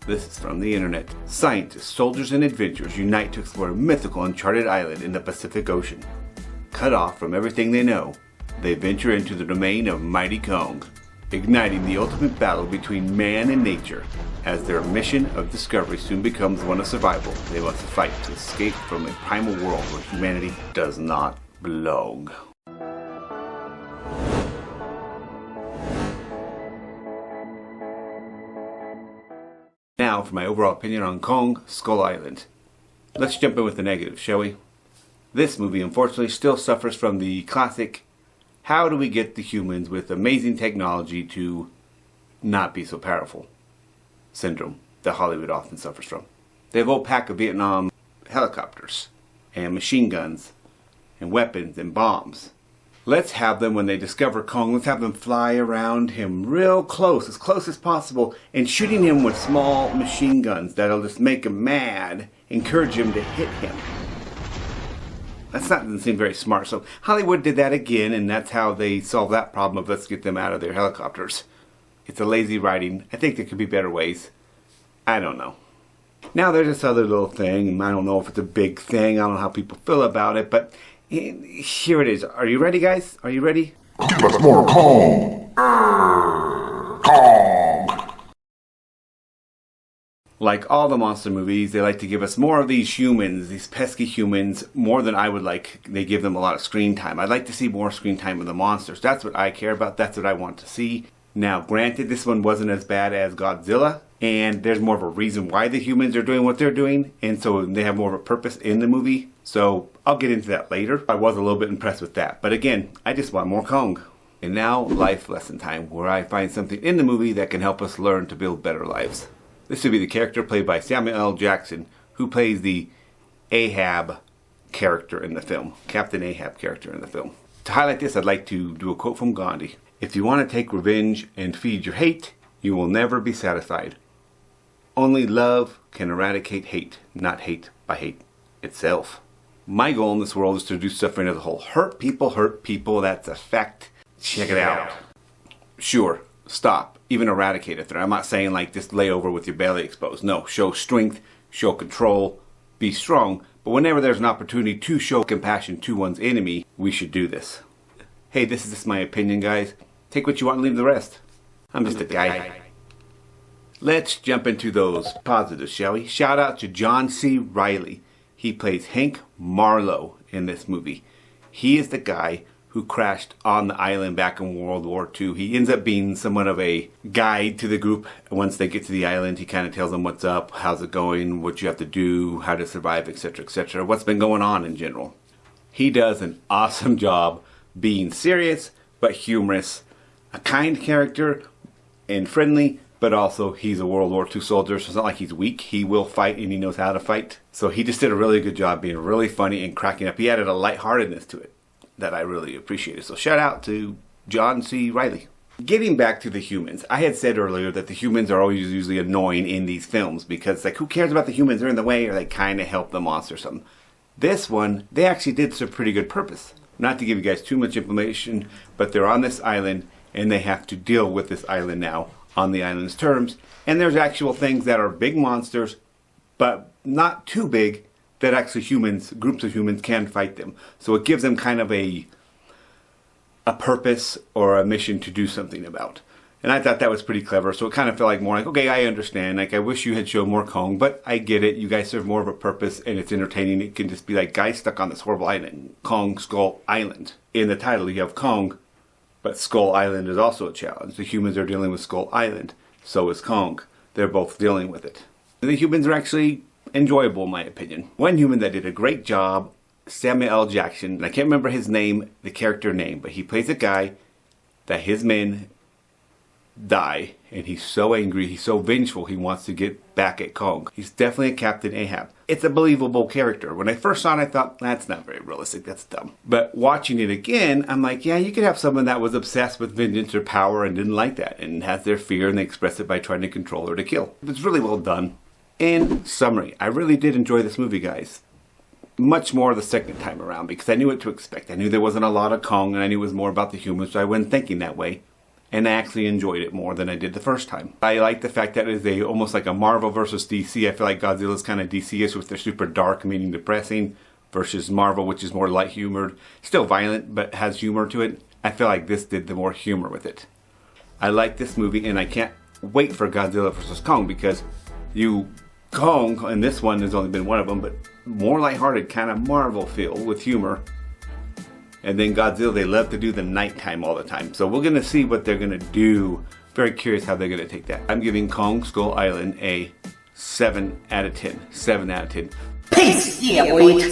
This is from the internet. Scientists, soldiers, and adventurers unite to explore a mythical uncharted island in the Pacific Ocean. Cut off from everything they know, they venture into the domain of mighty Kong, igniting the ultimate battle between man and nature. As their mission of discovery soon becomes one of survival, they must fight to escape from a primal world where humanity does not belong. Now for my overall opinion on Kong Skull Island. Let's jump in with the negatives, shall we? This movie unfortunately still suffers from the classic, how do we get the humans with amazing technology to not be so powerful syndrome that Hollywood often suffers from. They have a whole pack of Vietnam helicopters and machine guns and weapons and bombs. Let's have them, when they discover Kong, let's have them fly around him real close as possible, and shooting him with small machine guns that'll just make him mad, encourage him to hit him. Doesn't seem very smart. So Hollywood did that again, and that's how they solved that problem of let's get them out of their helicopters. It's a lazy writing. I think there could be better ways. I don't know. Now there's this other little thing, and I don't know if it's a big thing. I don't know how people feel about it, but here it is. Are you ready, guys? Are you ready? Give us more Kong! Kong! Like all the monster movies, they like to give us more of these humans, these pesky humans, more than I would like. They give them a lot of screen time. I'd like to see more screen time of the monsters. That's what I care about. That's what I want to see. Now, granted, this one wasn't as bad as Godzilla, and there's more of a reason why the humans are doing what they're doing, and so they have more of a purpose in the movie. So I'll get into that later. I was a little bit impressed with that. But again, I just want more Kong. And now, life lesson time, where I find something in the movie that can help us learn to build better lives. This would be the character played by Samuel L. Jackson, who plays the Ahab character in the film. Captain Ahab character in the film. To highlight this, I'd like to do a quote from Gandhi. If you want to take revenge and feed your hate, you will never be satisfied. Only love can eradicate hate, not hate by hate itself. My goal in this world is to reduce suffering as a whole. Hurt people, that's a fact. Check it out. Sure, stop, even eradicate it. I'm not saying like just lay over with your belly exposed. No, show strength, show control, be strong. But whenever there's an opportunity to show compassion to one's enemy, we should do this. Hey, this is just my opinion, guys. Take what you want and leave the rest. I'm just a guy. Let's jump into those positives, shall we? Shout out to John C. Reilly. He plays Hank Marlowe in this movie. He is the guy who crashed on the island back in World War II. He ends up being somewhat of a guide to the group. Once they get to the island, he kind of tells them what's up, how's it going, what you have to do, how to survive, etc., what's been going on in general. He does an awesome job being serious but humorous, a kind character and friendly, but also he's a World War II soldier, so it's not like he's weak. He will fight and he knows how to fight. So he just did a really good job being really funny and cracking up. He added a lightheartedness to it that I really appreciated. So shout out to John C. Reilly. Getting back to the humans, I had said earlier that the humans are always usually annoying in these films because like who cares about the humans? They're in the way, or they kind of help the monster or something. This one, they actually did some pretty good purpose. Not to give you guys too much information, but they're on this island and they have to deal with this island now on the island's terms. And there's actual things that are big monsters, but not too big, that actually humans, groups of humans can fight them. So it gives them kind of a purpose or a mission to do something about. And I thought that was pretty clever. So it kind of felt like more like, okay, I understand. Like I wish you had shown more Kong, but I get it. You guys serve more of a purpose and it's entertaining. It can just be like guys stuck on this horrible island, Kong Skull Island. In the title you have Kong, but Skull Island is also a challenge. The humans are dealing with Skull Island. So is Kong. They're both dealing with it. And the humans are actually enjoyable in my opinion. One human that did a great job, Samuel L. Jackson, and I can't remember his name, the character name, but he plays a guy that his men die, and he's so angry, he's so vengeful, he wants to get back at Kong. He's definitely a Captain Ahab. It's a believable character. When I first saw it, I thought, that's not very realistic, that's dumb. But watching it again, I'm like, yeah, you could have someone that was obsessed with vengeance or power and didn't like that, and has their fear, and they express it by trying to control or to kill. It's really well done. In summary, I really did enjoy this movie, guys. Much more the second time around, because I knew what to expect. I knew there wasn't a lot of Kong, and I knew it was more about the humans, so I went thinking that way. and I actually enjoyed it more than I did the first time. I like the fact that it is almost like a Marvel versus DC. I feel like Godzilla's kind of DC-ish with their super dark, meaning depressing, versus Marvel, which is more light-humored. Still violent, but has humor to it. I feel like this did the more humor with it. I like this movie, and I can't wait for Godzilla vs. Kong, because Kong, and this one has only been one of them, but more lighthearted, kind of Marvel feel with humor. And then Godzilla, they love to do the nighttime all the time. So we're going to see what they're going to do. Very curious how they're going to take that. I'm giving Kong Skull Island a 7 out of 10. 7 out of 10. Peace, yeah, boy.